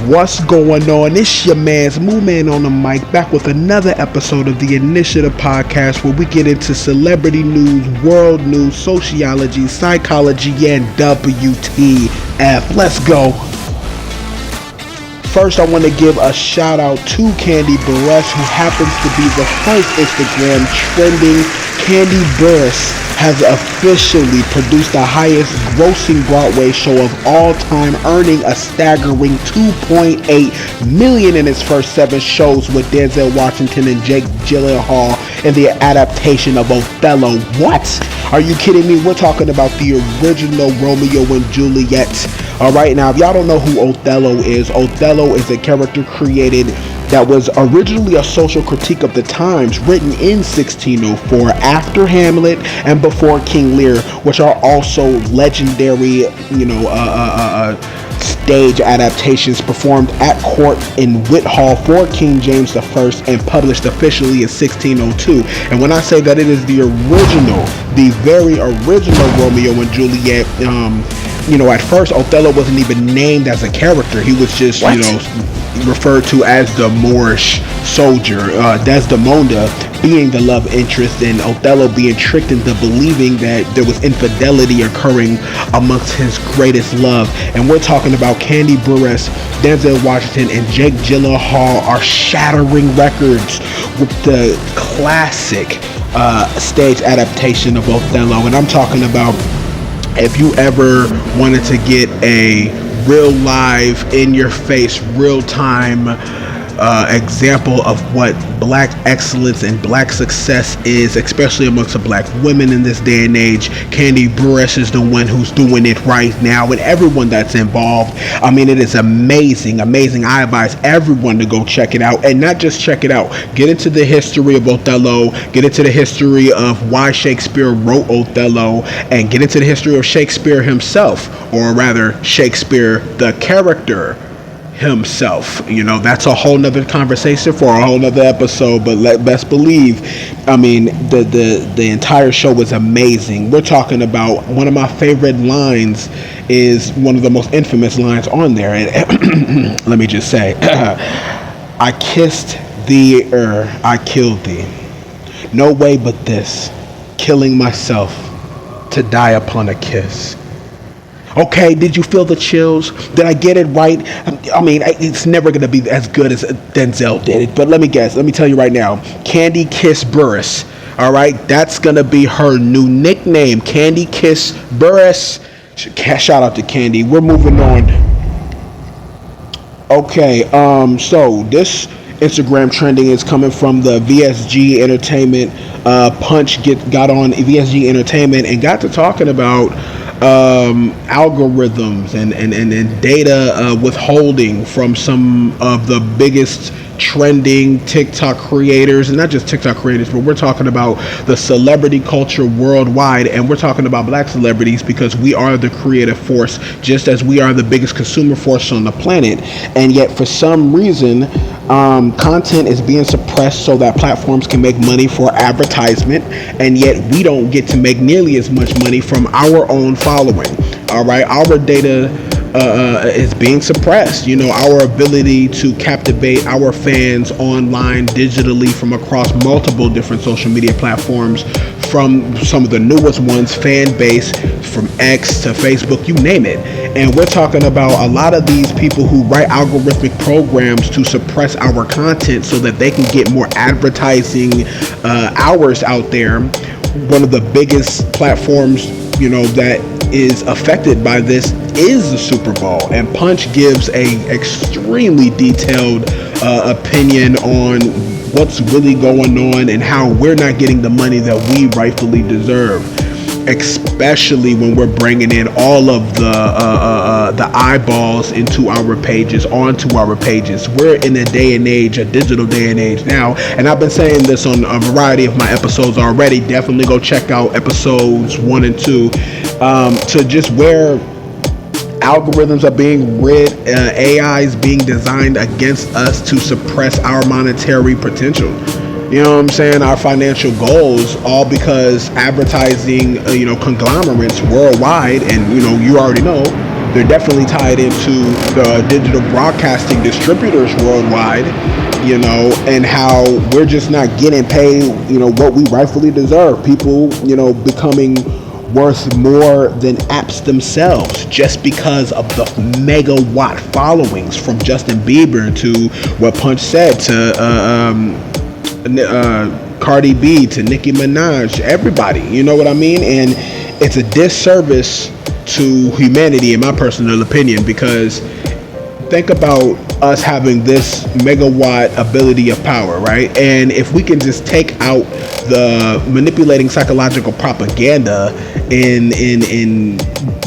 What's going on? It's your man's Moo Man on the mic, back with another episode of the Initiative Podcast, where we get into celebrity news, world news, sociology, psychology, and WTF. Let's go. First, I want to give a shout out to Kandy Buruss, who happens to be the first Instagram trending. Kandy Buruss has officially produced the highest grossing Broadway show of all time, earning a staggering $2.8 million in its first 7 shows with Denzel Washington and Jake Gyllenhaal in the adaptation of Othello. What? Are you kidding me? We're talking about the original Romeo and Juliet. Alright, now if y'all don't know who Othello is a character created that was originally a social critique of the times, written in 1604 after Hamlet and before King Lear, which are also legendary, stage adaptations performed at court in Whitehall for King James I and published officially in 1602. And when I say that it is the original, the very original Romeo and Juliet, at first Othello wasn't even named as a character. He was just, referred to as the Moorish soldier, Desdemona being the love interest, and Othello being tricked into believing that there was infidelity occurring amongst his greatest love. And we're talking about Kandy Buruss, Denzel Washington, and Jake Gyllenhaal are shattering records with the classic stage adaptation of Othello. And I'm talking about, if you ever wanted to get a real live, in your face, real time example of what black excellence and black success is, especially amongst the black women in this day and age, Kandy Buruss is the one who's doing it right now, and everyone that's involved. I mean, it is amazing. I advise everyone to go check it out, and not just check it out, get into the history of Othello, get into the history of why Shakespeare wrote Othello, and get into the history of Shakespeare himself, or rather Shakespeare the character himself. That's a whole nother conversation for a whole nother episode, but best believe, the entire show was amazing. We're talking about one of my favorite lines, is one of the most infamous lines on there, and let me just say, I kissed thee I killed thee, no way but this, killing myself to die upon a kiss. Okay, did you feel the chills? Did I get it right? It's never going to be as good as Denzel did it, but let me guess. Let me tell you right now. Kandy Kiss Buruss. All right, that's going to be her new nickname, Kandy Kiss Buruss. Shout out to Kandy. We're moving on. Okay, so this Instagram trending is coming from the VSG Entertainment. Punch got on VSG Entertainment and got to talking about algorithms and data withholding from some of the biggest trending TikTok creators, and not just TikTok creators, but we're talking about the celebrity culture worldwide, and we're talking about black celebrities, because we are the creative force, just as we are the biggest consumer force on the planet. And yet for some reason, content is being suppressed so that platforms can make money for advertisement, and yet we don't get to make nearly as much money from our own following. All right, our data is being suppressed. Our ability to captivate our fans online, digitally, from across multiple different social media platforms, from some of the newest ones, fan base, from X to Facebook, you name it. And we're talking about a lot of these people who write algorithmic programs to suppress our content so that they can get more advertising hours out there. One of the biggest platforms, that is affected by this is the Super Bowl, and Punch gives a extremely detailed opinion on what's really going on and how we're not getting the money that we rightfully deserve, especially when we're bringing in all of the eyeballs onto our pages. We're in a day and age, a digital day and age now, and I've been saying this on a variety of my episodes already. Definitely go check out episodes 1 and 2, to just where algorithms are being rid, AI is being designed against us to suppress our monetary potential. Our financial goals, all because advertising, conglomerates worldwide, and you already know, They're definitely tied into the digital broadcasting distributors worldwide, and how we're just not getting paid, what we rightfully deserve. People, becoming worth more than apps themselves just because of the megawatt followings, from Justin Bieber to what Punch said to Cardi B to Nicki Minaj, everybody, you know what I mean? And it's a disservice to humanity, in my personal opinion, because think about us having this megawatt ability of power, right? And if we can just take out the manipulating psychological propaganda in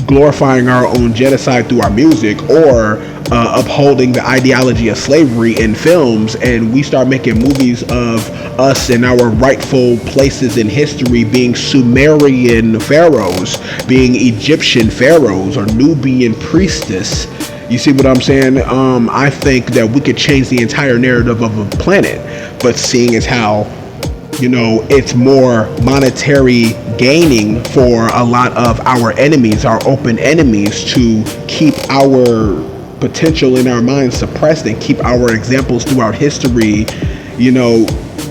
glorifying our own genocide through our music, or upholding the ideology of slavery in films, and we start making movies of us in our rightful places in history being Sumerian pharaohs, being Egyptian pharaohs, or Nubian priestess. You see what I'm saying? I think that we could change the entire narrative of a planet, but seeing as how, it's more monetary gaining for a lot of our enemies, our open enemies, to keep our potential in our minds suppressed and keep our examples throughout history,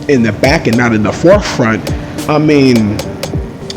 in the back and not in the forefront. I mean,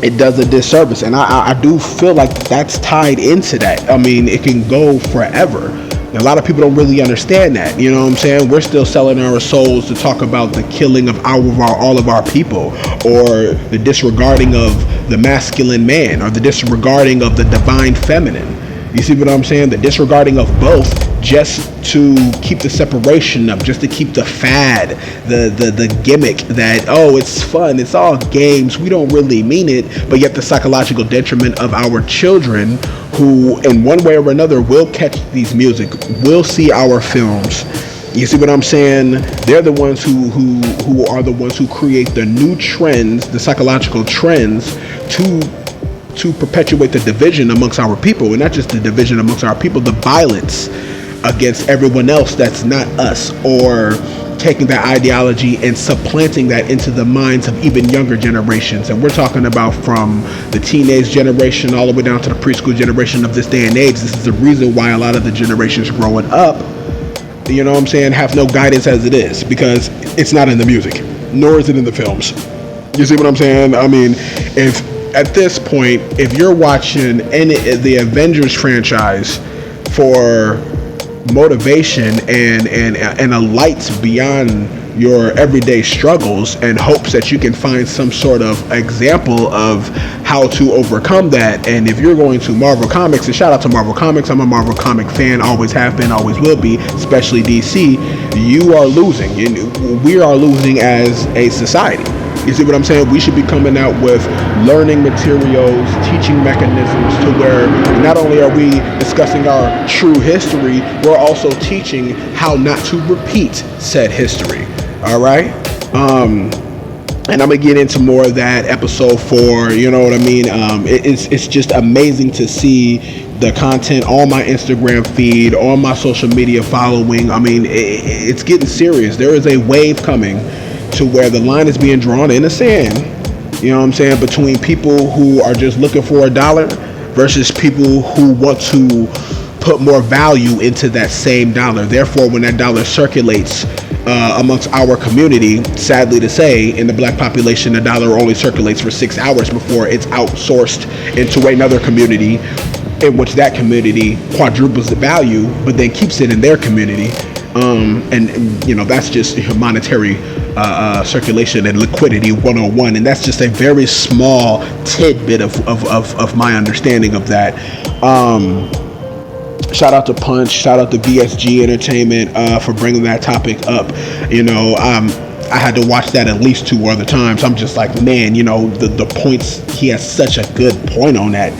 it does a disservice, and I do feel like that's tied into that. I mean, it can go forever. A lot of people don't really understand that, you know what I'm saying? We're still selling our souls to talk about the killing of all of our people, or the disregarding of the masculine man, or the disregarding of the divine feminine. You see what I'm saying? The disregarding of both, just to keep the separation up, just to keep the fad, the gimmick that, it's fun, it's all games, we don't really mean it, but yet the psychological detriment of our children, who in one way or another will catch these music, will see our films. You see what I'm saying? They're the ones who are the ones who create the new trends, the psychological trends, to perpetuate the division amongst our people, and not just the division amongst our people, the violence against everyone else that's not us, or taking that ideology and supplanting that into the minds of even younger generations. And we're talking about from the teenage generation all the way down to the preschool generation of this day and age. This is the reason why a lot of the generations growing up, have no guidance as it is, because it's not in the music, nor is it in the films. You see what I'm saying? I mean, if at this point, if you're watching the Avengers franchise for motivation and a light beyond your everyday struggles, and hopes that you can find some sort of example of how to overcome that, and if you're going to Marvel Comics, and shout out to Marvel Comics, I'm a Marvel comic fan, always have been, always will be, especially DC, you are losing. We are losing as a society. You see what I'm saying? We should be coming out with learning materials, teaching mechanisms, to where not only are we discussing our true history, we're also teaching how not to repeat said history. All right? And I'm going to get into more of that episode 4, you know what I mean? It's just amazing to see the content on my Instagram feed, on my social media following. I mean, it's getting serious. There is a wave coming to where the line is being drawn in the sand, you know what I'm saying, between people who are just looking for a dollar versus people who want to put more value into that same dollar. Therefore, when that dollar circulates amongst our community, sadly to say, in the black population, the dollar only circulates for 6 hours before it's outsourced into another community, in which that community quadruples the value, but then keeps it in their community. And that's just monetary circulation and liquidity 101, and that's just a very small tidbit of my understanding of that. Shout out to Punch, shout out to VSG Entertainment for bringing that topic up. I had to watch that at least 2 other times. I'm just like, man, the points, he has such a good point on that,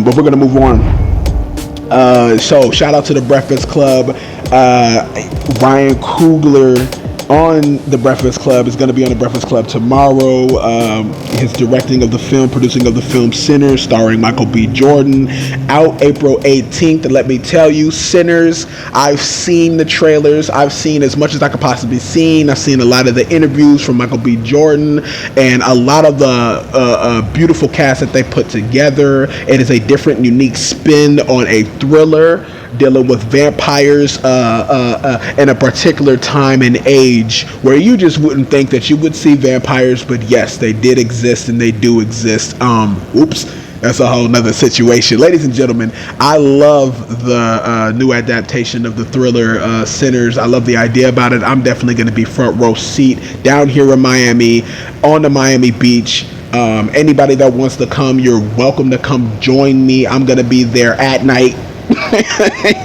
but we're gonna move on. So shout out to the Breakfast Club. Ryan Coogler on The Breakfast Club. Is going to be on The Breakfast Club tomorrow. His directing of the film, producing of the film Sinners, starring Michael B. Jordan, out April 18th. And let me tell you, Sinners, I've seen the trailers. I've seen as much as I could possibly see. I've seen a lot of the interviews from Michael B. Jordan and a lot of the beautiful cast that they put together. It is a different, unique spin on a thriller dealing with vampires in a particular time and age where you just wouldn't think that you would see vampires, but yes, they did exist and they do exist. That's a whole nother situation. Ladies and gentlemen, I love the new adaptation of the thriller Sinners. I love the idea about it. I'm definitely going to be front row seat down here in Miami, on the Miami beach. Anybody that wants to come, you're welcome to come join me. I'm going to be there at night.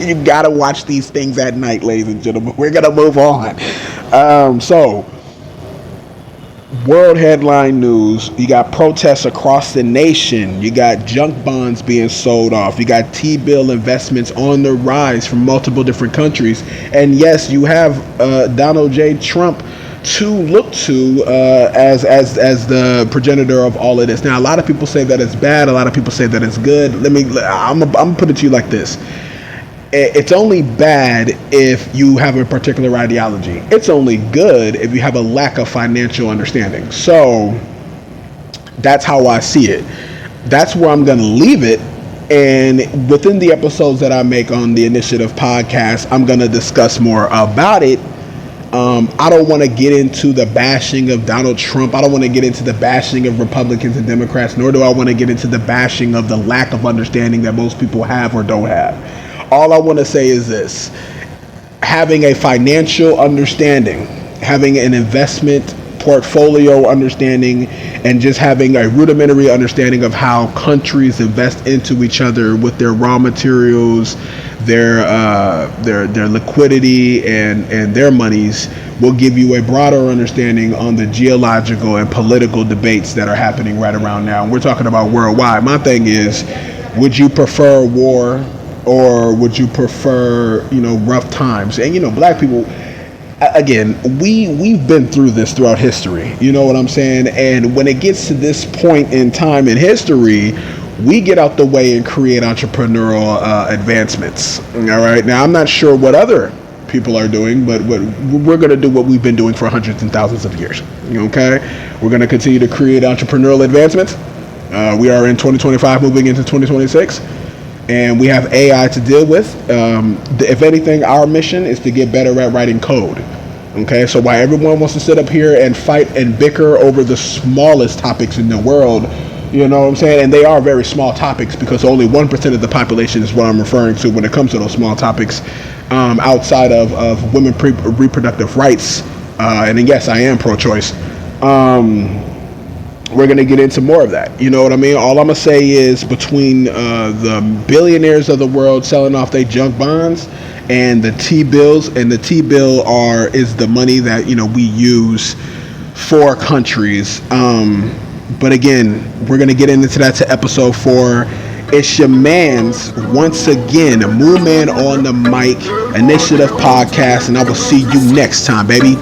You gotta watch these things at night, ladies and gentlemen. We're gonna move on. So world headline news: you got protests across the nation, you got junk bonds being sold off, you got T-bill investments on the rise from multiple different countries, and yes, you have Donald J. Trump to look to as the progenitor of all of this. Now, a lot of people say that it's bad. A lot of people say that it's good. I'm gonna put it to you like this: it's only bad if you have a particular ideology. It's only good if you have a lack of financial understanding. So that's how I see it. That's where I'm gonna leave it. And within the episodes that I make on the Initiative podcast, I'm gonna discuss more about it. I don't want to get into the bashing of Donald Trump. I don't want to get into the bashing of Republicans and Democrats, nor do I want to get into the bashing of the lack of understanding that most people have or don't have. All I want to say is this: having a financial understanding, having an investment portfolio understanding, and just having a rudimentary understanding of how countries invest into each other with their raw materials, their liquidity and their monies will give you a broader understanding on the geological and political debates that are happening right around now. And we're talking about worldwide. My thing is, would you prefer war or would you prefer, rough times? And, black people, again, we've been through this throughout history. You know what I'm saying? And when it gets to this point in time in history, we get out the way and create entrepreneurial advancements. All right. Now, I'm not sure what other people are doing, but we're going to do what we've been doing for hundreds and thousands of years. Okay. We're going to continue to create entrepreneurial advancements. We are in 2025 moving into 2026. And we have AI to deal with. If anything, our mission is to get better at writing code. Okay, so while everyone wants to sit up here and fight and bicker over the smallest topics in the world, you know what I'm saying? And they are very small topics because only 1% of the population is what I'm referring to when it comes to those small topics, outside of women reproductive rights. And yes, I am pro-choice. We're going to get into more of that. You know what I mean? All I'm going to say is between the billionaires of the world selling off their junk bonds and the T-bills, and the T-bill is the money that, we use for countries. But again, we're going to get into that to episode 4. It's your man's, once again, Moon Man on the Mic, Initiative Podcast, and I will see you next time, baby.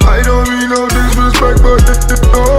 I don't mean no disrespect, but